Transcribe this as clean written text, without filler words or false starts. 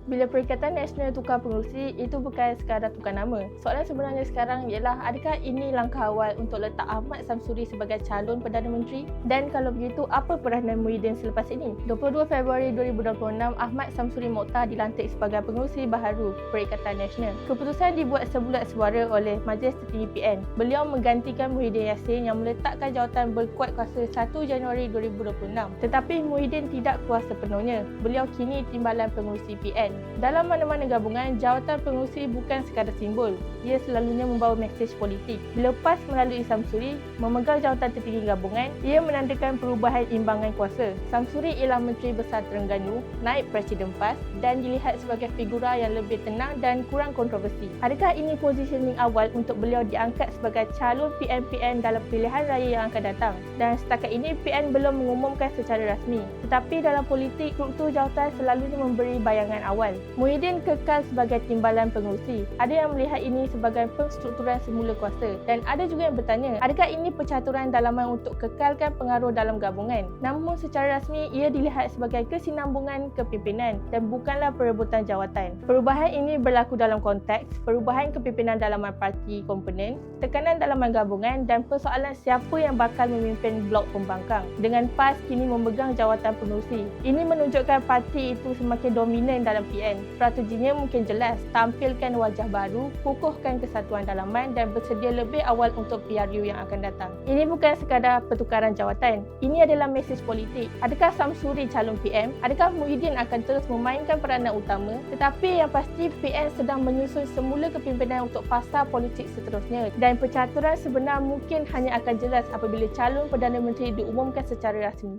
Bila Perikatan Nasional tukar pengerusi, itu bukan sekadar tukar nama. Soalan sebenarnya sekarang ialah adakah ini langkah awal untuk letak Ahmad Samsuri sebagai calon Perdana Menteri? Dan kalau begitu, apa peranan Muhyiddin selepas ini? 22 Februari 2026, Ahmad Samsuri Mokhtar dilantik sebagai pengerusi baharu Perikatan Nasional. Keputusan dibuat sebulat suara oleh Majlis Tertinggi PN. Beliau menggantikan Muhyiddin Yassin yang meletakkan jawatan berkuat kuasa 1 Januari 2026. Tetapi Muhyiddin tidak kuasa penuhnya. Beliau kini timbalan pengerusi PN. Dalam mana-mana gabungan, jawatan pengerusi bukan sekadar simbol. Ia selalunya membawa mesej politik. Bila PAS melalui Samsuri memegang jawatan tertinggi gabungan, ia menandakan perubahan imbangan kuasa. Samsuri ialah Menteri Besar Terengganu, naib Presiden PAS dan dilihat sebagai figura yang lebih tenang dan kurang kontroversi. Adakah ini positioning awal untuk beliau diangkat sebagai calon PN dalam pilihan raya yang akan datang? Dan setakat ini, PN belum mengumumkan secara rasmi. Tetapi dalam politik, struktur jawatan selalunya memberi bayangan awal. Muhyiddin kekal sebagai timbalan pengerusi. Ada yang melihat ini sebagai penstrukturan semula kuasa dan ada juga yang bertanya, adakah ini percaturan dalaman untuk kekalkan pengaruh dalam gabungan? Namun secara rasmi ia dilihat sebagai kesinambungan kepimpinan dan bukanlah perebutan jawatan. Perubahan ini berlaku dalam konteks perubahan kepimpinan dalaman parti komponen, tekanan dalaman gabungan dan persoalan siapa yang bakal memimpin blok pembangkang. Dengan PAS kini memegang jawatan pengerusi, ini menunjukkan parti itu semakin dominan dalam PN. Strateginya mungkin jelas, tampilkan wajah baru, kukuhkan kesatuan dalaman dan bersedia lebih awal untuk PRU yang akan datang. Ini bukan sekadar pertukaran jawatan, ini adalah mesej politik. Adakah Samsuri calon PM? Adakah Muhyiddin akan terus memainkan peranan utama? Tetapi yang pasti PN sedang menyusun semula kepimpinan untuk fasa politik seterusnya dan percaturan sebenar mungkin hanya akan jelas apabila calon Perdana Menteri diumumkan secara rasmi.